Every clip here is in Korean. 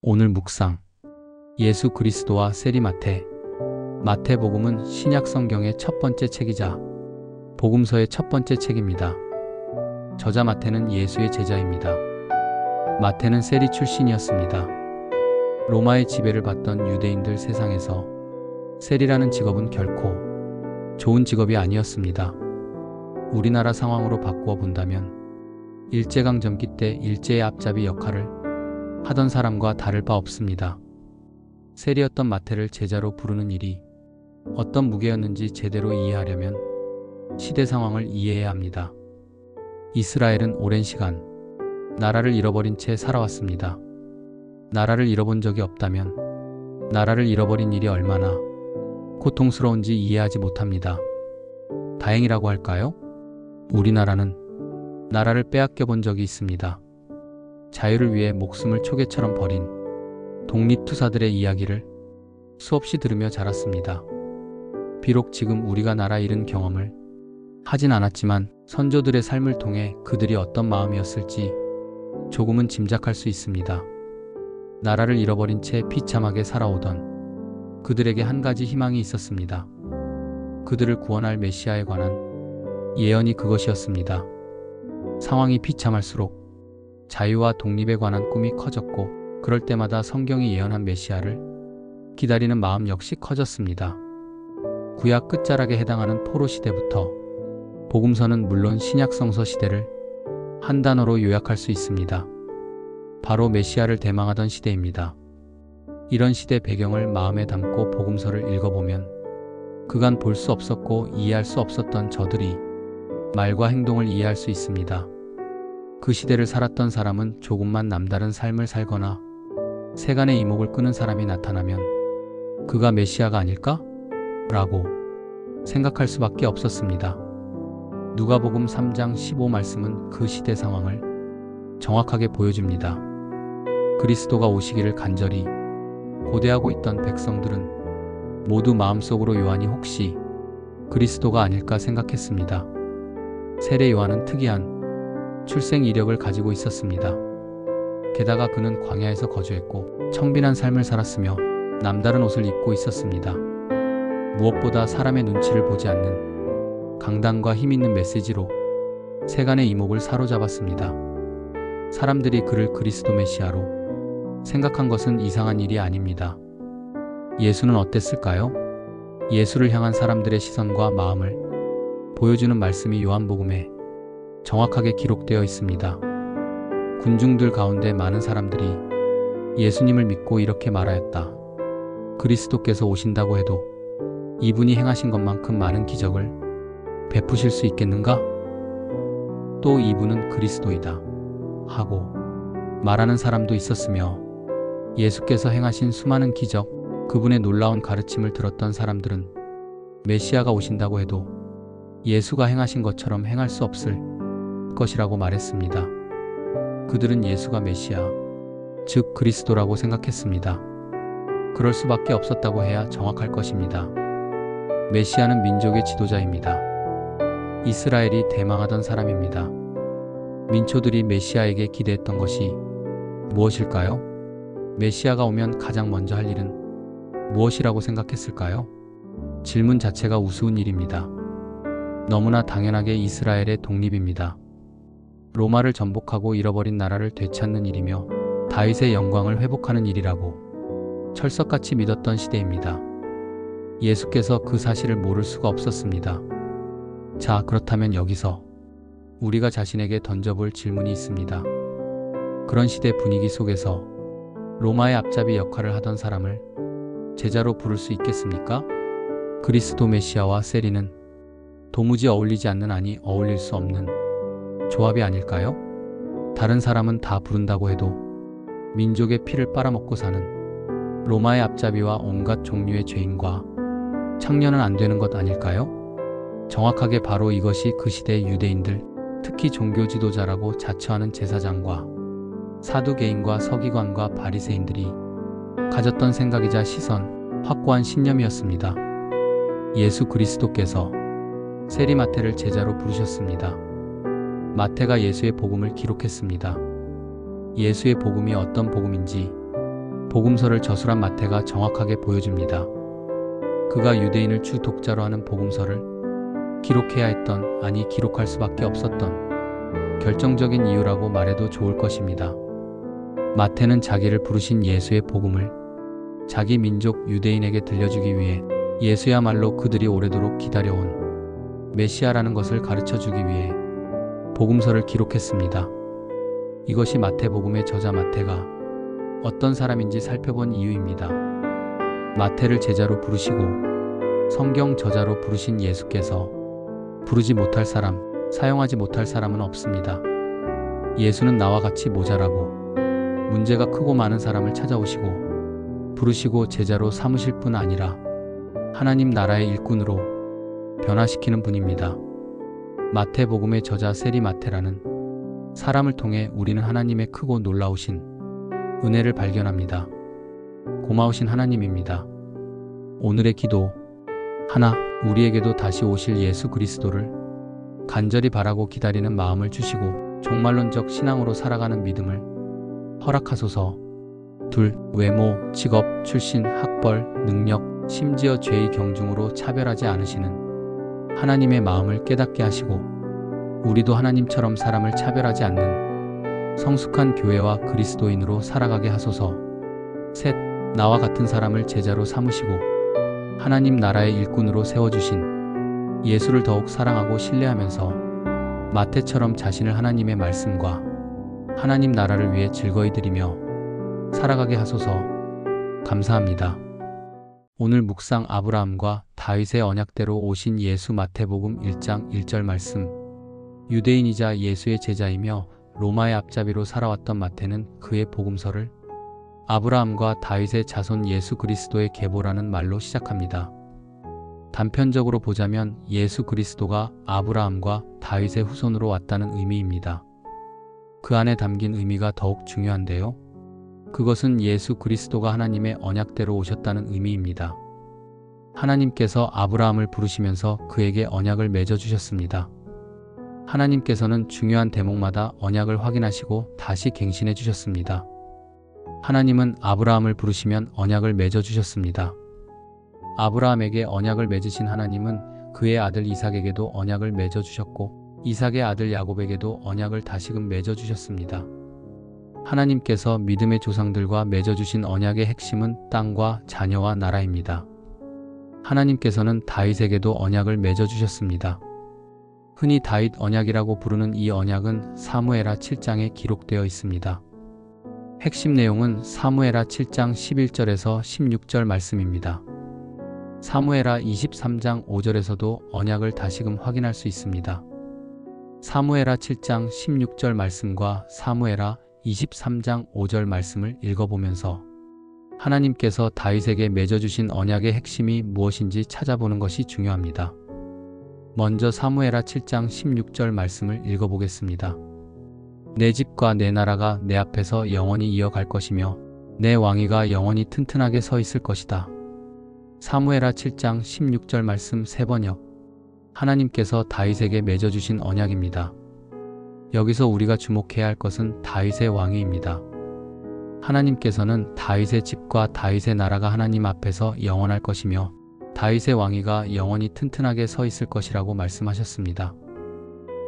오늘 묵상 예수 그리스도와 세리마태. 마태복음은 신약 성경의 첫 번째 책이자 복음서의 첫 번째 책입니다. 저자 마태는 예수의 제자입니다. 마태는 세리 출신이었습니다. 로마의 지배를 받던 유대인들 세상에서 세리라는 직업은 결코 좋은 직업이 아니었습니다. 우리나라 상황으로 바꾸어 본다면 일제강점기 때 일제의 앞잡이 역할을 하던 사람과 다를 바 없습니다. 세리였던 마태를 제자로 부르는 일이 어떤 무게였는지 제대로 이해하려면 시대 상황을 이해해야 합니다. 이스라엘은 오랜 시간 나라를 잃어버린 채 살아왔습니다. 나라를 잃어본 적이 없다면 나라를 잃어버린 일이 얼마나 고통스러운지 이해하지 못합니다. 다행이라고 할까요? 우리나라는 나라를 빼앗겨 본 적이 있습니다. 자유를 위해 목숨을 초계처럼 버린 독립투사들의 이야기를 수없이 들으며 자랐습니다. 비록 지금 우리가 나라 잃은 경험을 하진 않았지만 선조들의 삶을 통해 그들이 어떤 마음이었을지 조금은 짐작할 수 있습니다. 나라를 잃어버린 채 비참하게 살아오던 그들에게 한 가지 희망이 있었습니다. 그들을 구원할 메시아에 관한 예언이 그것이었습니다. 상황이 비참할수록 자유와 독립에 관한 꿈이 커졌고, 그럴 때마다 성경이 예언한 메시아를 기다리는 마음 역시 커졌습니다. 구약 끝자락에 해당하는 포로 시대부터 복음서는 물론 신약 성서 시대를 한 단어로 요약할 수 있습니다. 바로 메시아를 대망하던 시대입니다. 이런 시대 배경을 마음에 담고 복음서를 읽어보면 그간 볼 수 없었고 이해할 수 없었던 저들이 말과 행동을 이해할 수 있습니다. 그 시대를 살았던 사람은 조금만 남다른 삶을 살거나 세간의 이목을 끄는 사람이 나타나면 그가 메시아가 아닐까? 라고 생각할 수밖에 없었습니다. 누가복음 3장 15 말씀은 그 시대 상황을 정확하게 보여줍니다. 그리스도가 오시기를 간절히 고대하고 있던 백성들은 모두 마음속으로 요한이 혹시 그리스도가 아닐까 생각했습니다. 세례 요한은 특이한 출생 이력을 가지고 있었습니다. 게다가 그는 광야에서 거주했고 청빈한 삶을 살았으며 남다른 옷을 입고 있었습니다. 무엇보다 사람의 눈치를 보지 않는 강단과 힘있는 메시지로 세간의 이목을 사로잡았습니다. 사람들이 그를 그리스도 메시아로 생각한 것은 이상한 일이 아닙니다. 예수는 어땠을까요? 예수를 향한 사람들의 시선과 마음을 보여주는 말씀이 요한복음에 정확하게 기록되어 있습니다. 군중들 가운데 많은 사람들이 예수님을 믿고 이렇게 말하였다. 그리스도께서 오신다고 해도 이분이 행하신 것만큼 많은 기적을 베푸실 수 있겠는가? 또 이분은 그리스도이다 하고 말하는 사람도 있었으며, 예수께서 행하신 수많은 기적, 그분의 놀라운 가르침을 들었던 사람들은 메시아가 오신다고 해도 예수가 행하신 것처럼 행할 수 없을 것이라고 말했습니다. 그들은 예수가 메시아, 즉 그리스도라고 생각했습니다. 그럴 수밖에 없었다고 해야 정확할 것입니다. 메시아는 민족의 지도자입니다. 이스라엘이 대망하던 사람입니다. 민초들이 메시아에게 기대했던 것이 무엇일까요? 메시아가 오면 가장 먼저 할 일은 무엇이라고 생각했을까요? 질문 자체가 우스운 일입니다. 너무나 당연하게 이스라엘의 독립입니다. 로마를 전복하고 잃어버린 나라를 되찾는 일이며 다윗의 영광을 회복하는 일이라고 철석같이 믿었던 시대입니다. 예수께서 그 사실을 모를 수가 없었습니다. 자, 그렇다면 여기서 우리가 자신에게 던져볼 질문이 있습니다. 그런 시대 분위기 속에서 로마의 앞잡이 역할을 하던 사람을 제자로 부를 수 있겠습니까? 그리스도 메시아와 세리는 도무지 어울리지 않는, 아니 어울릴 수 없는 조합이 아닐까요? 다른 사람은 다 부른다고 해도 민족의 피를 빨아먹고 사는 로마의 앞잡이와 온갖 종류의 죄인과 창녀는 안 되는 것 아닐까요? 정확하게 바로 이것이 그 시대의 유대인들, 특히 종교 지도자라고 자처하는 제사장과 사두개인과 서기관과 바리새인들이 가졌던 생각이자 시선, 확고한 신념이었습니다. 예수 그리스도께서 세리마태를 제자로 부르셨습니다. 마태가 예수의 복음을 기록했습니다. 예수의 복음이 어떤 복음인지 복음서를 저술한 마태가 정확하게 보여줍니다. 그가 유대인을 주 독자로 하는 복음서를 기록해야 했던, 아니 기록할 수밖에 없었던 결정적인 이유라고 말해도 좋을 것입니다. 마태는 자기를 부르신 예수의 복음을 자기 민족 유대인에게 들려주기 위해 예수야말로 그들이 오래도록 기다려온 메시아라는 것을 가르쳐주기 위해 복음서를 기록했습니다. 이것이 마태복음의 저자 마태가 어떤 사람인지 살펴본 이유입니다. 마태를 제자로 부르시고 성경 저자로 부르신 예수께서 부르지 못할 사람, 사용하지 못할 사람은 없습니다. 예수는 나와 같이 모자라고 문제가 크고 많은 사람을 찾아오시고 부르시고 제자로 삼으실 뿐 아니라 하나님 나라의 일꾼으로 변화시키는 분입니다. 마태복음의 저자 세리 마태라는 사람을 통해 우리는 하나님의 크고 놀라우신 은혜를 발견합니다. 고마우신 하나님입니다. 오늘의 기도 하나, 우리에게도 다시 오실 예수 그리스도를 간절히 바라고 기다리는 마음을 주시고 종말론적 신앙으로 살아가는 믿음을 허락하소서. 둘, 외모, 직업, 출신, 학벌, 능력, 심지어 죄의 경중으로 차별하지 않으시는 하나님의 마음을 깨닫게 하시고 우리도 하나님처럼 사람을 차별하지 않는 성숙한 교회와 그리스도인으로 살아가게 하소서. 셋, 나와 같은 사람을 제자로 삼으시고 하나님 나라의 일꾼으로 세워주신 예수를 더욱 사랑하고 신뢰하면서 마태처럼 자신을 하나님의 말씀과 하나님 나라를 위해 즐거이 드리며 살아가게 하소서. 감사합니다. 오늘 묵상 아브라함과 다윗의 언약대로 오신 예수 마태복음 1장 1절 말씀. 유대인이자 예수의 제자이며 로마의 앞잡이로 살아왔던 마태는 그의 복음서를 아브라함과 다윗의 자손 예수 그리스도의 계보라는 말로 시작합니다. 단편적으로 보자면 예수 그리스도가 아브라함과 다윗의 후손으로 왔다는 의미입니다. 그 안에 담긴 의미가 더욱 중요한데요. 그것은 예수 그리스도가 하나님의 언약대로 오셨다는 의미입니다. 하나님께서 아브라함을 부르시면서 그에게 언약을 맺어주셨습니다. 하나님께서는 중요한 대목마다 언약을 확인하시고 다시 갱신해 주셨습니다. 하나님은 아브라함을 부르시면 언약을 맺어주셨습니다. 아브라함에게 언약을 맺으신 하나님은 그의 아들 이삭에게도 언약을 맺어주셨고 이삭의 아들 야곱에게도 언약을 다시금 맺어주셨습니다. 하나님께서 믿음의 조상들과 맺어주신 언약의 핵심은 땅과 자녀와 나라입니다. 하나님께서는 다윗에게도 언약을 맺어주셨습니다. 흔히 다윗 언약이라고 부르는 이 언약은 사무엘하 7장에 기록되어 있습니다. 핵심 내용은 사무엘하 7장 11절에서 16절 말씀입니다. 사무엘하 23장 5절에서도 언약을 다시금 확인할 수 있습니다. 사무엘하 7장 16절 말씀과 사무엘하 23장 5절 말씀을 읽어보면서 하나님께서 다윗에게 맺어주신 언약의 핵심이 무엇인지 찾아보는 것이 중요합니다. 먼저 사무엘하 7장 16절 말씀을 읽어보겠습니다. 내 집과 내 나라가 내 앞에서 영원히 이어갈 것이며 내 왕위가 영원히 튼튼하게 서 있을 것이다. 사무엘하 7장 16절 말씀 세번역. 하나님께서 다윗에게 맺어주신 언약입니다. 여기서 우리가 주목해야 할 것은 다윗의 왕위입니다. 하나님께서는 다윗의 집과 다윗의 나라가 하나님 앞에서 영원할 것이며 다윗의 왕위가 영원히 튼튼하게 서 있을 것이라고 말씀하셨습니다.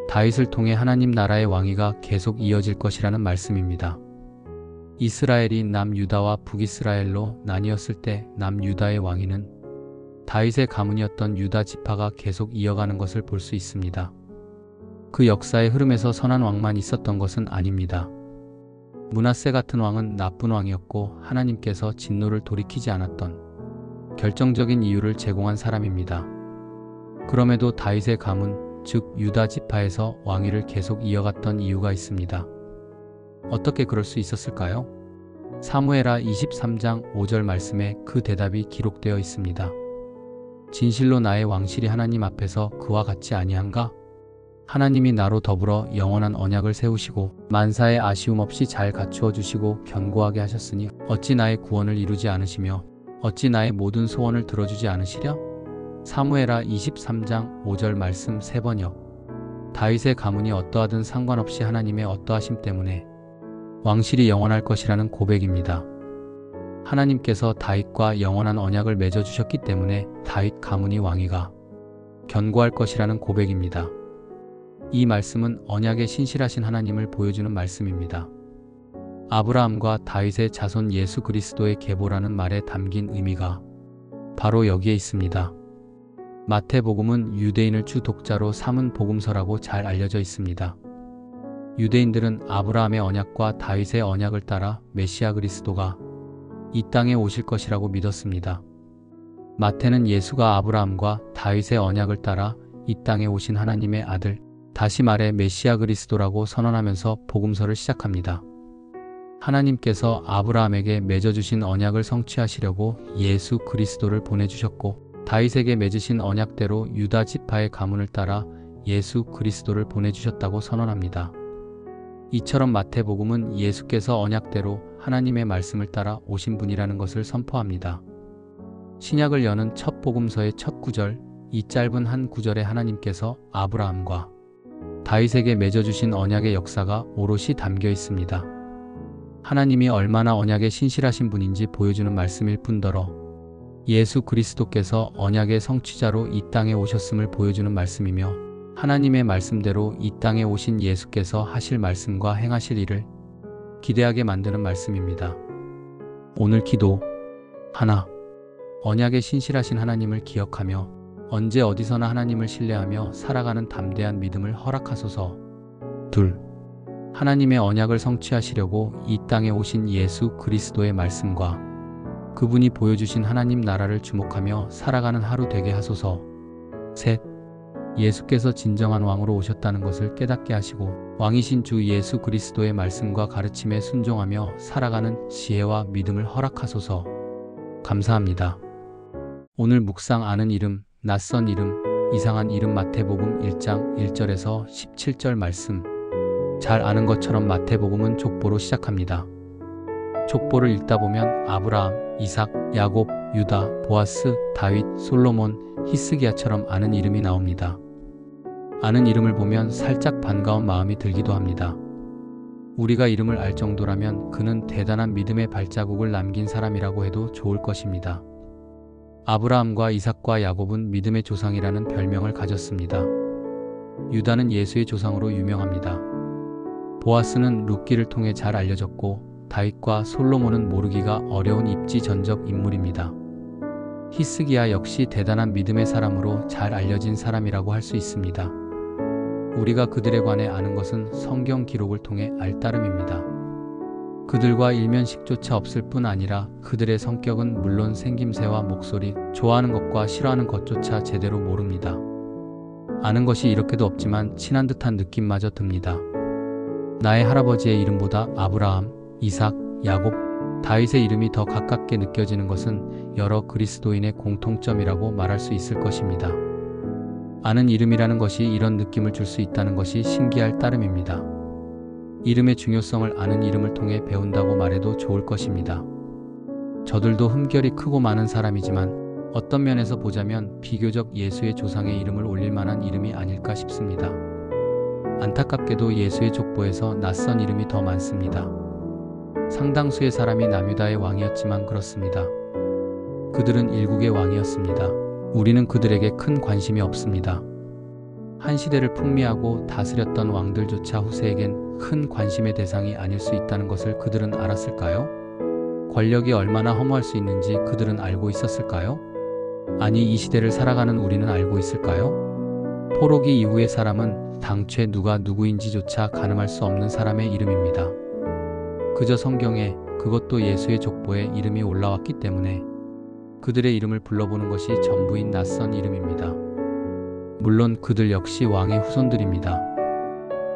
다윗을 통해 하나님 나라의 왕위가 계속 이어질 것이라는 말씀입니다. 이스라엘이 남유다와 북이스라엘로 나뉘었을 때 남유다의 왕위는 다윗의 가문이었던 유다 지파가 계속 이어가는 것을 볼 수 있습니다. 그 역사의 흐름에서 선한 왕만 있었던 것은 아닙니다. 므낫세 같은 왕은 나쁜 왕이었고 하나님께서 진노를 돌이키지 않았던 결정적인 이유를 제공한 사람입니다. 그럼에도 다윗의 가문, 즉 유다 지파에서 왕위를 계속 이어갔던 이유가 있습니다. 어떻게 그럴 수 있었을까요? 사무엘하 23장 5절 말씀에 그 대답이 기록되어 있습니다. 진실로 나의 왕실이 하나님 앞에서 그와 같지 아니한가? 하나님이 나로 더불어 영원한 언약을 세우시고 만사에 아쉬움 없이 잘 갖추어 주시고 견고하게 하셨으니 어찌 나의 구원을 이루지 않으시며 어찌 나의 모든 소원을 들어주지 않으시랴? 사무엘하 23장 5절 말씀 세번역. 다윗의 가문이 어떠하든 상관없이 하나님의 어떠하심 때문에 왕실이 영원할 것이라는 고백입니다. 하나님께서 다윗과 영원한 언약을 맺어 주셨기 때문에 다윗 가문이 왕위가 견고할 것이라는 고백입니다. 이 말씀은 언약에 신실하신 하나님을 보여주는 말씀입니다. 아브라함과 다윗의 자손 예수 그리스도의 계보라는 말에 담긴 의미가 바로 여기에 있습니다. 마태복음은 유대인을 주 독자로 삼은 복음서라고 잘 알려져 있습니다. 유대인들은 아브라함의 언약과 다윗의 언약을 따라 메시아 그리스도가 이 땅에 오실 것이라고 믿었습니다. 마태는 예수가 아브라함과 다윗의 언약을 따라 이 땅에 오신 하나님의 아들, 다시 말해 메시아 그리스도라고 선언하면서 복음서를 시작합니다. 하나님께서 아브라함에게 맺어주신 언약을 성취하시려고 예수 그리스도를 보내주셨고, 다윗에게 맺으신 언약대로 유다 지파의 가문을 따라 예수 그리스도를 보내주셨다고 선언합니다. 이처럼 마태복음은 예수께서 언약대로 하나님의 말씀을 따라 오신 분이라는 것을 선포합니다. 신약을 여는 첫 복음서의 첫 구절, 이 짧은 한 구절에 하나님께서 아브라함과 다윗에게 맺어주신 언약의 역사가 오롯이 담겨 있습니다. 하나님이 얼마나 언약에 신실하신 분인지 보여주는 말씀일 뿐더러 예수 그리스도께서 언약의 성취자로 이 땅에 오셨음을 보여주는 말씀이며, 하나님의 말씀대로 이 땅에 오신 예수께서 하실 말씀과 행하실 일을 기대하게 만드는 말씀입니다. 오늘 기도 하나, 언약에 신실하신 하나님을 기억하며 언제 어디서나 하나님을 신뢰하며 살아가는 담대한 믿음을 허락하소서. 둘, 하나님의 언약을 성취하시려고 이 땅에 오신 예수 그리스도의 말씀과 그분이 보여주신 하나님 나라를 주목하며 살아가는 하루 되게 하소서. 셋, 예수께서 진정한 왕으로 오셨다는 것을 깨닫게 하시고 왕이신 주 예수 그리스도의 말씀과 가르침에 순종하며 살아가는 지혜와 믿음을 허락하소서. 감사합니다. 오늘 묵상 아는 이름, 낯선 이름, 이상한 이름 마태복음 1장 1절에서 17절 말씀. 잘 아는 것처럼 마태복음은 족보로 시작합니다. 족보를 읽다 보면 아브라함, 이삭, 야곱, 유다, 보아스, 다윗, 솔로몬, 히스기야처럼 아는 이름이 나옵니다. 아는 이름을 보면 살짝 반가운 마음이 들기도 합니다. 우리가 이름을 알 정도라면 그는 대단한 믿음의 발자국을 남긴 사람이라고 해도 좋을 것입니다. 아브라함과 이삭과 야곱은 믿음의 조상이라는 별명을 가졌습니다. 유다는 예수의 조상으로 유명합니다. 보아스는 룻기를 통해 잘 알려졌고, 다윗과 솔로몬은 모르기가 어려운 입지전적 인물입니다. 히스기야 역시 대단한 믿음의 사람으로 잘 알려진 사람이라고 할 수 있습니다. 우리가 그들에 관해 아는 것은 성경 기록을 통해 알 따름입니다. 그들과 일면식조차 없을 뿐 아니라 그들의 성격은 물론 생김새와 목소리, 좋아하는 것과 싫어하는 것조차 제대로 모릅니다. 아는 것이 이렇게도 없지만 친한 듯한 느낌마저 듭니다. 나의 할아버지의 이름보다 아브라함, 이삭, 야곱, 다윗의 이름이 더 가깝게 느껴지는 것은 여러 그리스도인의 공통점이라고 말할 수 있을 것입니다. 아는 이름이라는 것이 이런 느낌을 줄 수 있다는 것이 신기할 따름입니다. 이름의 중요성을 아는 이름을 통해 배운다고 말해도 좋을 것입니다. 저들도 흠결이 크고 많은 사람이지만 어떤 면에서 보자면 비교적 예수의 조상의 이름을 올릴 만한 이름이 아닐까 싶습니다. 안타깝게도 예수의 족보에서 낯선 이름이 더 많습니다. 상당수의 사람이 남유다의 왕이었지만 그렇습니다. 그들은 일국의 왕이었습니다. 우리는 그들에게 큰 관심이 없습니다. 한 시대를 풍미하고 다스렸던 왕들조차 후세에겐 큰 관심의 대상이 아닐 수 있다는 것을 그들은 알았을까요? 권력이 얼마나 허무할 수 있는지 그들은 알고 있었을까요? 아니, 이 시대를 살아가는 우리는 알고 있을까요? 포로기 이후의 사람은 당최 누가 누구인지조차 가늠할 수 없는 사람의 이름입니다. 그저 성경에, 그것도 예수의 족보에 이름이 올라왔기 때문에 그들의 이름을 불러보는 것이 전부인 낯선 이름입니다. 물론 그들 역시 왕의 후손들입니다.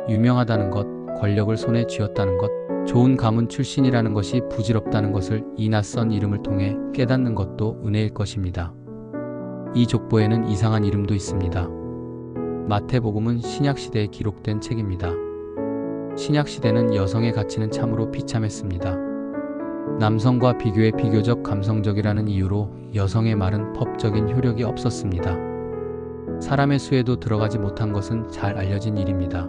유명하다는 것, 권력을 손에 쥐었다는 것, 좋은 가문 출신이라는 것이 부질없다는 것을 이 낯선 이름을 통해 깨닫는 것도 은혜일 것입니다. 이 족보에는 이상한 이름도 있습니다. 마태복음은 신약시대에 기록된 책입니다. 신약시대는 여성의 가치는 참으로 비참했습니다. 남성과 비교해 비교적 감성적이라는 이유로 여성의 말은 법적인 효력이 없었습니다. 사람의 수에도 들어가지 못한 것은 잘 알려진 일입니다.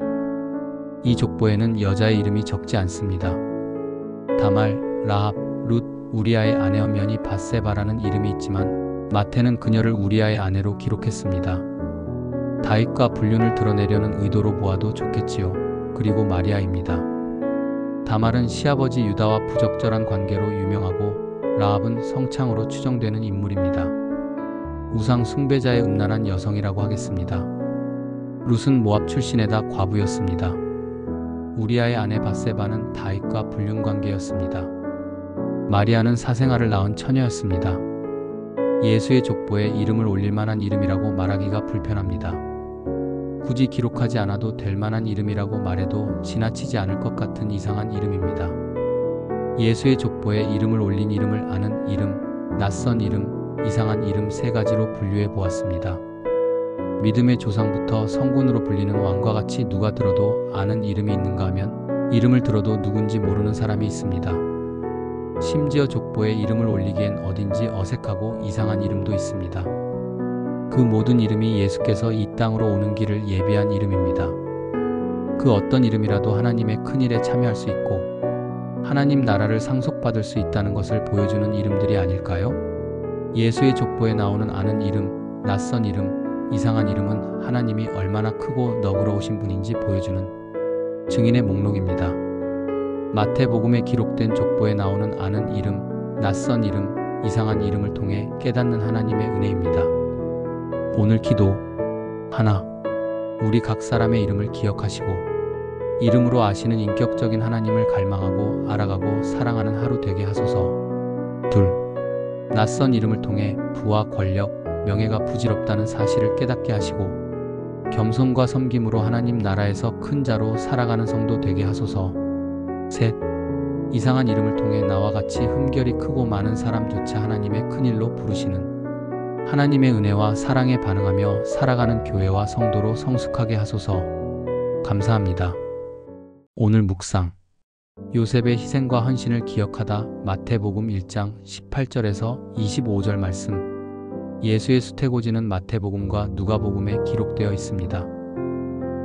이 족보에는 여자의 이름이 적지 않습니다. 다말, 라합, 룻, 우리아의 아내 언면이 밧세바라는 이름이 있지만 마태는 그녀를 우리아의 아내로 기록했습니다. 다윗과 불륜을 드러내려는 의도로 보아도 좋겠지요. 그리고 마리아입니다. 다말은 시아버지 유다와 부적절한 관계로 유명하고 라합은 성창으로 추정되는 인물입니다. 우상 숭배자의 음란한 여성이라고 하겠습니다. 룻은 모압 출신에다 과부였습니다. 우리아의 아내 밧세바는 다윗과 불륜 관계였습니다. 마리아는 사생아를 낳은 처녀였습니다. 예수의 족보에 이름을 올릴 만한 이름이라고 말하기가 불편합니다. 굳이 기록하지 않아도 될 만한 이름이라고 말해도 지나치지 않을 것 같은 이상한 이름입니다. 예수의 족보에 이름을 올린 이름을 아는 이름, 낯선 이름, 이상한 이름 세 가지로 분류해 보았습니다. 믿음의 조상부터 성군으로 불리는 왕과 같이 누가 들어도 아는 이름이 있는가 하면 이름을 들어도 누군지 모르는 사람이 있습니다. 심지어 족보에 이름을 올리기엔 어딘지 어색하고 이상한 이름도 있습니다. 그 모든 이름이 예수께서 이 땅으로 오는 길을 예비한 이름입니다. 그 어떤 이름이라도 하나님의 큰일에 참여할 수 있고 하나님 나라를 상속받을 수 있다는 것을 보여주는 이름들이 아닐까요? 예수의 족보에 나오는 아는 이름, 낯선 이름, 이상한 이름은 하나님이 얼마나 크고 너그러우신 분인지 보여주는 증인의 목록입니다. 마태복음에 기록된 족보에 나오는 아는 이름, 낯선 이름, 이상한 이름을 통해 깨닫는 하나님의 은혜입니다. 오늘 기도 하나, 우리 각 사람의 이름을 기억하시고 이름으로 아시는 인격적인 하나님을 갈망하고 알아가고 사랑하는 하루 되게 하소서. 둘, 낯선 이름을 통해 부와 권력, 명예가 부질없다는 사실을 깨닫게 하시고 겸손과 섬김으로 하나님 나라에서 큰 자로 살아가는 성도 되게 하소서. 셋, 이상한 이름을 통해 나와 같이 흠결이 크고 많은 사람조차 하나님의 큰일로 부르시는 하나님의 은혜와 사랑에 반응하며 살아가는 교회와 성도로 성숙하게 하소서. 감사합니다. 오늘 묵상 요셉의 희생과 헌신을 기억하다. 마태복음 1장 18절에서 25절 말씀. 예수의 수태고지는 마태복음과 누가복음에 기록되어 있습니다.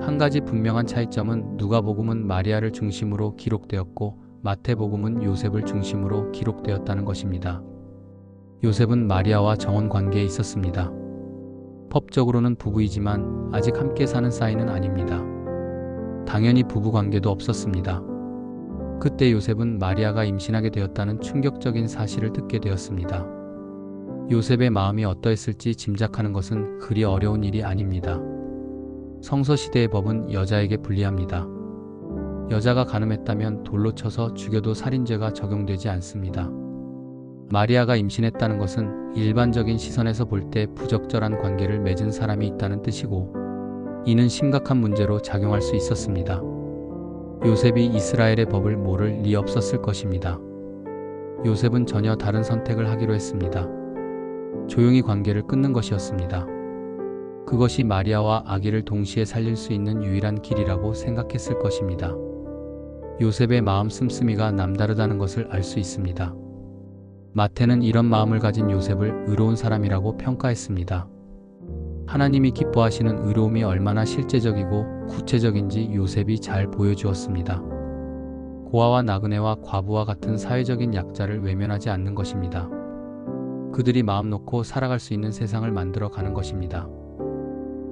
한 가지 분명한 차이점은 누가복음은 마리아를 중심으로 기록되었고 마태복음은 요셉을 중심으로 기록되었다는 것입니다. 요셉은 마리아와 정혼 관계에 있었습니다. 법적으로는 부부이지만 아직 함께 사는 사이는 아닙니다. 당연히 부부 관계도 없었습니다. 그때 요셉은 마리아가 임신하게 되었다는 충격적인 사실을 듣게 되었습니다. 요셉의 마음이 어떠했을지 짐작하는 것은 그리 어려운 일이 아닙니다. 성서시대의 법은 여자에게 불리합니다. 여자가 간음했다면 돌로 쳐서 죽여도 살인죄가 적용되지 않습니다. 마리아가 임신했다는 것은 일반적인 시선에서 볼 때 부적절한 관계를 맺은 사람이 있다는 뜻이고 이는 심각한 문제로 작용할 수 있었습니다. 요셉이 이스라엘의 법을 모를 리 없었을 것입니다. 요셉은 전혀 다른 선택을 하기로 했습니다. 조용히 관계를 끊는 것이었습니다. 그것이 마리아와 아기를 동시에 살릴 수 있는 유일한 길이라고 생각했을 것입니다. 요셉의 마음 씀씀이가 남다르다는 것을 알 수 있습니다. 마태는 이런 마음을 가진 요셉을 의로운 사람이라고 평가했습니다. 하나님이 기뻐하시는 의로움이 얼마나 실제적이고 구체적인지 요셉이 잘 보여주었습니다. 고아와 나그네와 과부와 같은 사회적인 약자를 외면하지 않는 것입니다. 그들이 마음 놓고 살아갈 수 있는 세상을 만들어 가는 것입니다.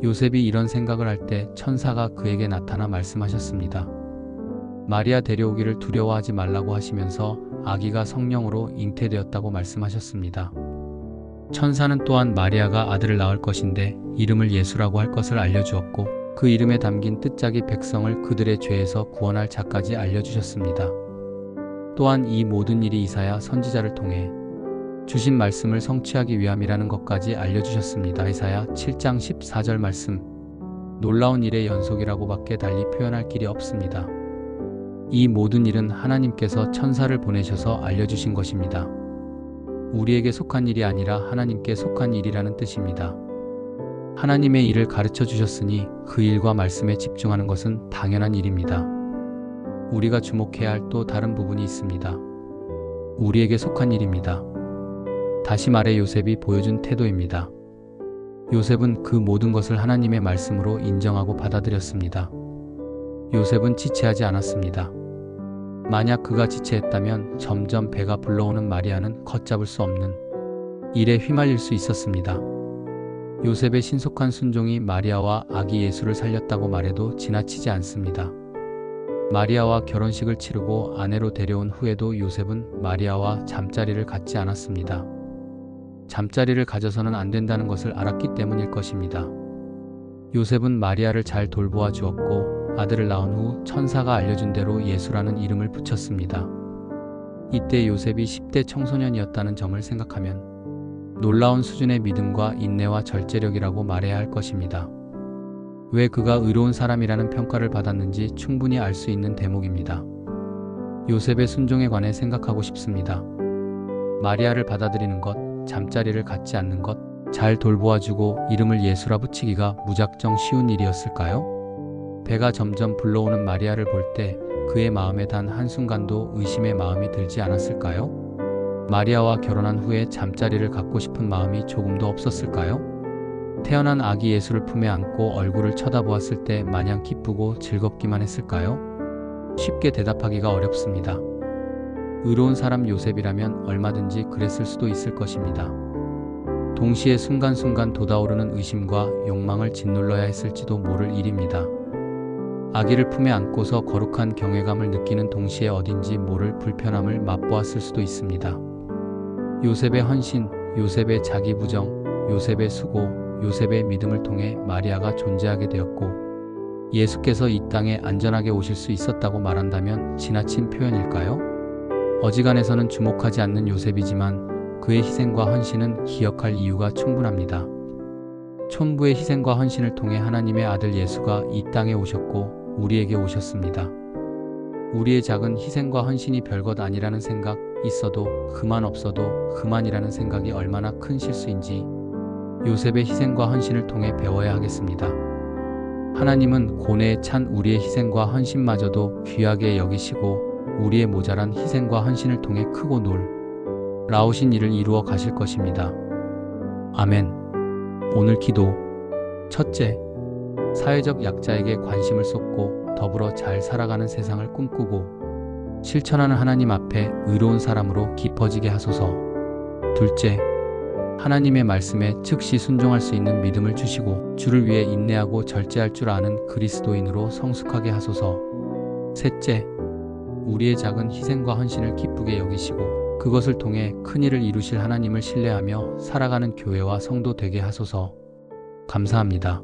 요셉이 이런 생각을 할 때 천사가 그에게 나타나 말씀하셨습니다. 마리아 데려오기를 두려워하지 말라고 하시면서 아기가 성령으로 잉태되었다고 말씀하셨습니다. 천사는 또한 마리아가 아들을 낳을 것인데 이름을 예수라고 할 것을 알려주었고 그 이름에 담긴 뜻짝이 백성을 그들의 죄에서 구원할 자까지 알려주셨습니다. 또한 이 모든 일이 이사야 선지자를 통해 주신 말씀을 성취하기 위함이라는 것까지 알려주셨습니다. 이사야 7장 14절 말씀. 놀라운 일의 연속이라고밖에 달리 표현할 길이 없습니다. 이 모든 일은 하나님께서 천사를 보내셔서 알려주신 것입니다. 우리에게 속한 일이 아니라 하나님께 속한 일이라는 뜻입니다. 하나님의 일을 가르쳐 주셨으니 그 일과 말씀에 집중하는 것은 당연한 일입니다. 우리가 주목해야 할 또 다른 부분이 있습니다. 우리에게 속한 일입니다. 다시 말해 요셉이 보여준 태도입니다. 요셉은 그 모든 것을 하나님의 말씀으로 인정하고 받아들였습니다. 요셉은 지체하지 않았습니다. 만약 그가 지체했다면 점점 배가 불러오는 마리아는 걷잡을 수 없는 일에 휘말릴 수 있었습니다. 요셉의 신속한 순종이 마리아와 아기 예수를 살렸다고 말해도 지나치지 않습니다. 마리아와 결혼식을 치르고 아내로 데려온 후에도 요셉은 마리아와 잠자리를 갖지 않았습니다. 잠자리를 가져서는 안 된다는 것을 알았기 때문일 것입니다. 요셉은 마리아를 잘 돌보아 주었고 아들을 낳은 후 천사가 알려준 대로 예수라는 이름을 붙였습니다. 이때 요셉이 10대 청소년이었다는 점을 생각하면 놀라운 수준의 믿음과 인내와 절제력이라고 말해야 할 것입니다. 왜 그가 의로운 사람이라는 평가를 받았는지 충분히 알 수 있는 대목입니다. 요셉의 순종에 관해 생각하고 싶습니다. 마리아를 받아들이는 것, 잠자리를 갖지 않는 것, 잘 돌보아주고 이름을 예수라 붙이기가 무작정 쉬운 일이었을까요? 배가 점점 불러오는 마리아를 볼 때 그의 마음에 단 한순간도 의심의 마음이 들지 않았을까요? 마리아와 결혼한 후에 잠자리를 갖고 싶은 마음이 조금도 없었을까요? 태어난 아기 예수를 품에 안고 얼굴을 쳐다보았을 때 마냥 기쁘고 즐겁기만 했을까요? 쉽게 대답하기가 어렵습니다. 의로운 사람 요셉이라면 얼마든지 그랬을 수도 있을 것입니다. 동시에 순간순간 돋아오르는 의심과 욕망을 짓눌러야 했을지도 모를 일입니다. 아기를 품에 안고서 거룩한 경외감을 느끼는 동시에 어딘지 모를 불편함을 맛보았을 수도 있습니다. 요셉의 헌신, 요셉의 자기 부정, 요셉의 수고, 요셉의 믿음을 통해 마리아가 존재하게 되었고 예수께서 이 땅에 안전하게 오실 수 있었다고 말한다면 지나친 표현일까요? 어지간해서는 주목하지 않는 요셉이지만 그의 희생과 헌신은 기억할 이유가 충분합니다. 촌부의 희생과 헌신을 통해 하나님의 아들 예수가 이 땅에 오셨고 우리에게 오셨습니다. 우리의 작은 희생과 헌신이 별것 아니라는 생각 있어도 그만 없어도 그만이라는 생각이 얼마나 큰 실수인지 요셉의 희생과 헌신을 통해 배워야 하겠습니다. 하나님은 고뇌에 찬 우리의 희생과 헌신마저도 귀하게 여기시고 우리의 모자란 희생과 헌신을 통해 크고 놀라우신 일을 이루어 가실 것입니다. 아멘. 오늘 기도. 첫째, 사회적 약자에게 관심을 쏟고 더불어 잘 살아가는 세상을 꿈꾸고 실천하는 하나님 앞에 의로운 사람으로 깊어지게 하소서. 둘째, 하나님의 말씀에 즉시 순종할 수 있는 믿음을 주시고 주를 위해 인내하고 절제할 줄 아는 그리스도인으로 성숙하게 하소서. 셋째, 우리의 작은 희생과 헌신을 기쁘게 여기시고 그것을 통해 큰일을 이루실 하나님을 신뢰하며 살아가는 교회와 성도 되게 하소서. 감사합니다.